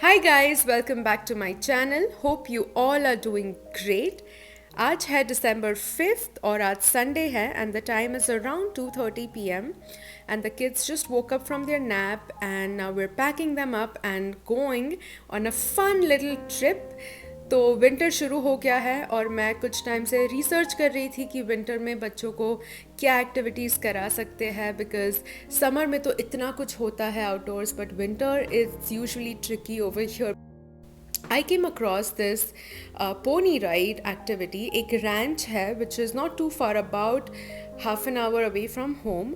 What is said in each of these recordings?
Hi guys, welcome back to my channel. Hope you all are doing great. आज है December 5th और आज Sunday है and the time is around 2:30 p.m. and the kids just woke up from their nap and now we're packing them up and going on a fun little trip. तो winter शुरू हो गया है और मैं कुछ टाइम से रिसर्च कर रही थी कि विंटर में बच्चों को क्या एक्टिविटीज़ करा सकते हैं बिकॉज समर में तो इतना कुछ होता है outdoors but winter is usually tricky over here. I came across this pony ride activity. एक ranch है which is not too far, about half an hour away from home.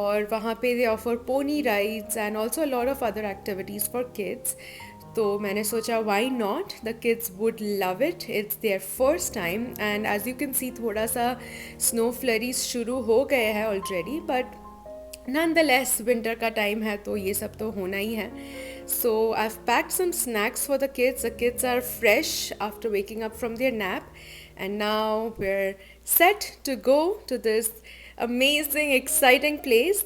और वहाँ पे they offer pony rides and also a lot of other activities for kids. तो मैंने सोचा why not, the kids would love it, it's their first time and as you can see थोड़ा सा snow flurries शुरू हो गए हैं already but nonetheless winter का टाइम है तो ये सब तो होना ही है. So I've packed some snacks for the kids. The kids are fresh after waking up from their nap and now we're set to go to this amazing exciting place.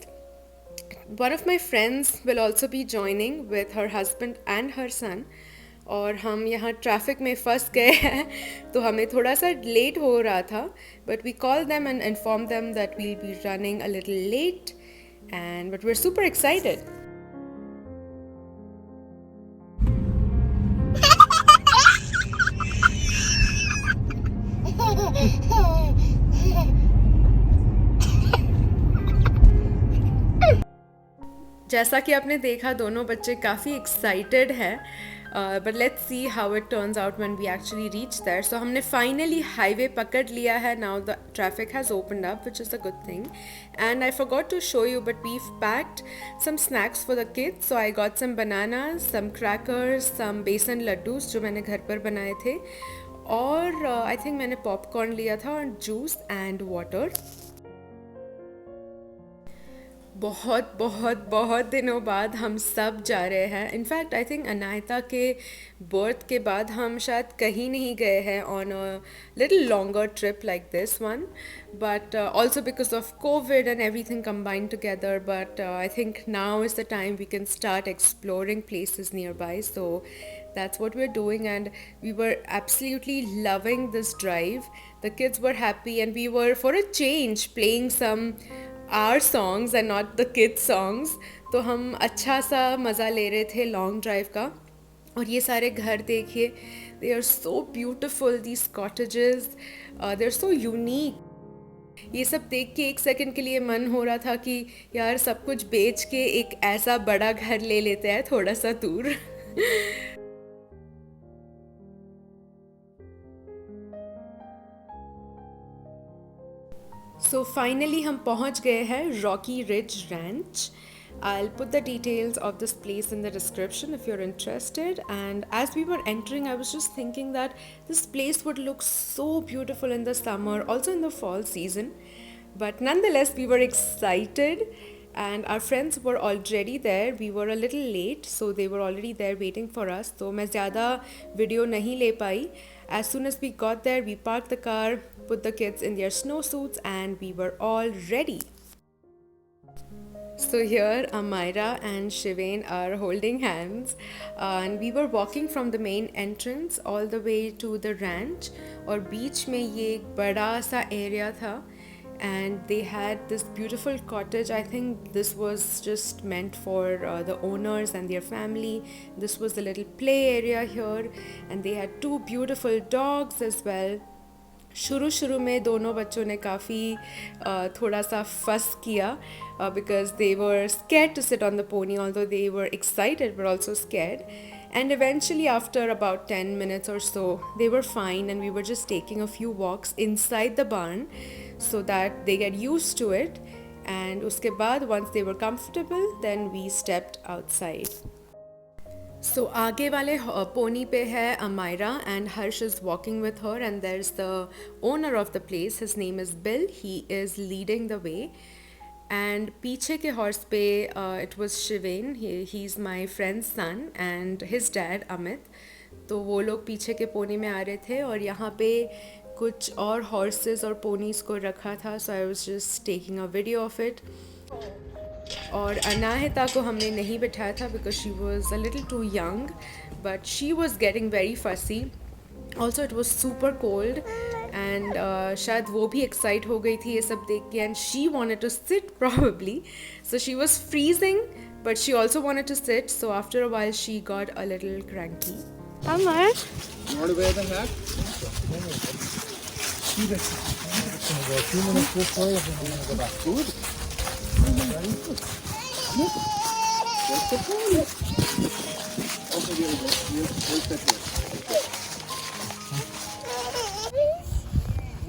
One of my friends will also be joining with her husband and her son. और हम यहाँ traffic में फंस गए हैं तो हमें थोड़ा सा लेट हो रहा था but we call them and inform them that we'll be running a little late and but we're super excited. जैसा कि आपने देखा दोनों बच्चे काफ़ी एक्साइटेड हैं but let's see how it turns out when we actually reach there. So हमने finally highway पकड़ लिया है. Now the traffic has opened up which is a good thing and I forgot to show you but we've packed some snacks for the kids. So I got some bananas, some crackers, some besan laddoos जो मैंने घर पर बनाए थे और I think मैंने popcorn लिया था और जूस एंड वाटर. बहुत बहुत बहुत दिनों बाद हम सब जा रहे हैं. इनफैक्ट आई थिंक अनायता के बर्थ के बाद हम शायद कहीं नहीं गए हैं on a little longer trip like this one but also because of Covid and everything combined together but I think now is the time we can start exploring places nearby. So that's what we're doing and we were absolutely loving this drive. The kids were happy and we were for a change playing some our songs and not the kids songs. तो हम अच्छा सा मज़ा ले रहे थे long drive का. और ये सारे घर देखिए, they are so beautiful, these cottages they are so unique. ये सब देख के एक सेकंड के लिए मन हो रहा था कि यार सब कुछ बेच के एक ऐसा बड़ा घर ले लेते हैं थोड़ा सा दूर. So finally हम पहुंच गए हैं Rocky Ridge Ranch. I'll put the details of this place in the description if you're interested. And as we were entering, I was just thinking that this place would look so beautiful in the summer, also in the fall season. But nonetheless, we were excited and our friends were already there. We were a little late, so they were already there waiting for us. तो मैं ज़्यादा video नहीं ले पाई. As soon as we got there, we parked the car, put the kids in their snowsuits, and we were all ready. So here Amira and Shivain are holding hands and we were walking from the main entrance all the way to the ranch और बीच में ये एक बड़ा सा area था and they had this beautiful cottage. I think this was just meant for the owners and their family. This was the little play area here and they had two beautiful dogs as well. शुरू में दोनों बच्चों ने काफ़ी थोड़ा सा फस किया because they were scared to sit on the pony, although they were excited but also scared. And eventually after about 10 minutes or so they were fine and we were just taking a few walks inside the barn so that they get used to it. And उसके बाद once they were comfortable then we stepped outside. So आगे वाले pony पे है Amira and Harsh is walking with her and there's the owner of the place. His name is Bill. He is leading the way. And पीछे के horse पे it was Shivain. He's my friend's son and his dad Amit. तो वो लोग पीछे के pony में आ रहे थे और यहाँ पे कुछ और horses और ponies को रखा था. So I was just taking a video of it. और अनाहिता को हमने नहीं बिठाया था because she was a little too young, but she was getting very fussy. Also it was super cold and शायद वो भी एक्साइट हो गई थी ये सब देख के, and she wanted to sit probably. So she was freezing but she also wanted to sit, so after a while she got a little cranky. Amar, You want to wear the hat? About 2 minutes before we're going to go back. Good. That's the pony. Okay, here we go. We'll sit here.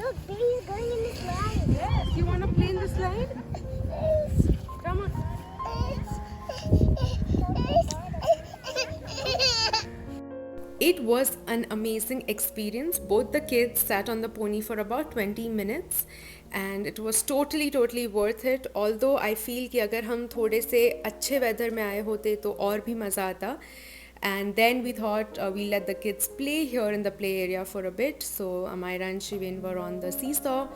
Look, baby's going in the slide. yes, you want to play in the slide? Come on. It was an amazing experience. Both the kids sat on the pony for about 20 minutes and it was totally worth it. Although I feel कि अगर हम थोड़े से अच्छे weather में आए होते तो और भी मज़ा आता. And then we thought we let the kids play here in the play area for a bit. So Amira and Shivin were on the seesaw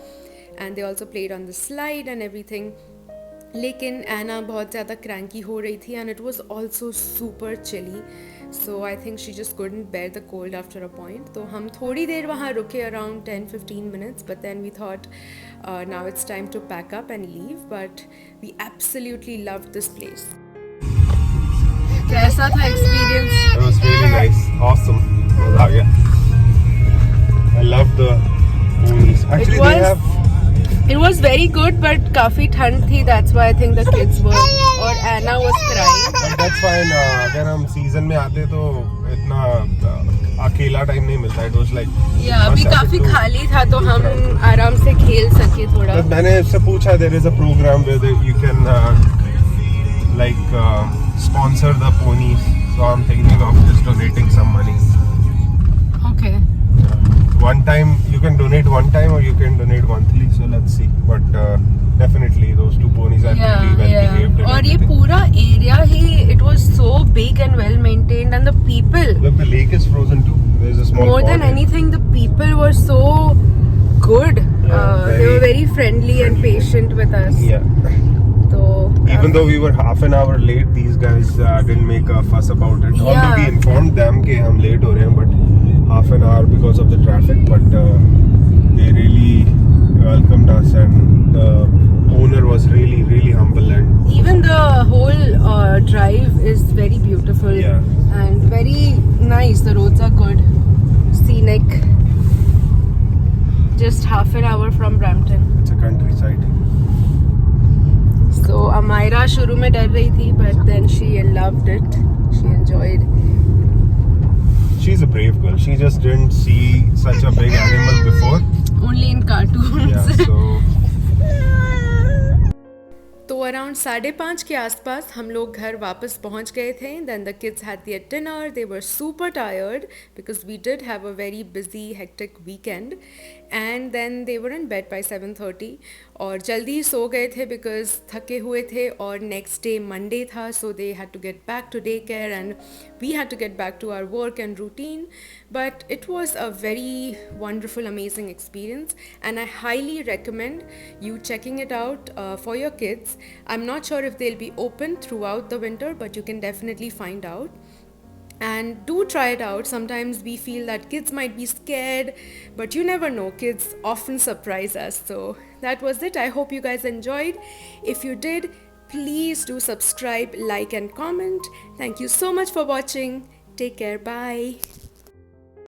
and they also played on the slide and everything. लेकिन एना बहुत ज़्यादा cranky हो रही थी and it was also super chilly, so I think she just couldn't bear the cold after a point. तो हम थोड़ी देर वहाँ रुके around 10-15 minutes, but then we thought now it's time to pack up and leave. But we absolutely loved this place. कैसा था experience? It was really nice, awesome. मजा आ गया. I love the ponies. Actually, they have. It was very good, but काफ़ी ठंड थी. That's why I think the kids were. और Anna was crying. But that's fine. अगर हम season में आते तो इतना अकेला टाइम नहीं मिलता. It was like. Yeah, अभी काफ़ी खाली था तो हम आराम से खेल सके थोड़ा. तो मैंने इससे पूछा, there is a program where you can sponsor the ponies. So I'm thinking of just donating some money. Okay. One time you can donate one time or you can donate monthly, so let's see. But definitely those two ponies are really well behaved. और ये पूरा area he it was so big and well maintained and the people. Look, the lake is frozen too. There's a small More pond than here. anything, the people were so good. They were very friendly and patient with us. Yeah. तो Even though we were half an hour late, these guys didn't make a fuss about it. Although we informed them कि हम late हो रहे हैं, but half an hour because of the traffic. But they really welcomed us, and the owner was really humble, and even the whole drive is very beautiful. Yeah. And very nice. The roads are good, scenic. Just half an hour from Brampton. it's a countryside. So Amira शुरू में डर रही थी, but then she loved it. She enjoyed. She's a brave girl. She just didn't see such a big animal before. Only in cartoons. Yeah, so तो around 5:30 के आसपास हम लोग घर वापस पहुंच गए थे. Then the kids had their dinner. They were super tired because we did have a very busy hectic weekend, and then they were in bed by 7:30 और जल्दी ही सो गए थे बिकॉज थके हुए थे और नेक्स्ट डे मंडे था. So they had to get back to daycare and we had to get back to our work and routine. But it was a very wonderful, amazing experience, and I highly recommend you checking it out for your kids. I'm not sure if they'll be open throughout the winter, but you can definitely find out. And do try it out. Sometimes we feel that kids might be scared, but you never know. Kids often surprise us. So that was it. I hope you guys enjoyed. If you did, please do subscribe, like, and comment. Thank you so much for watching. Take care. Bye.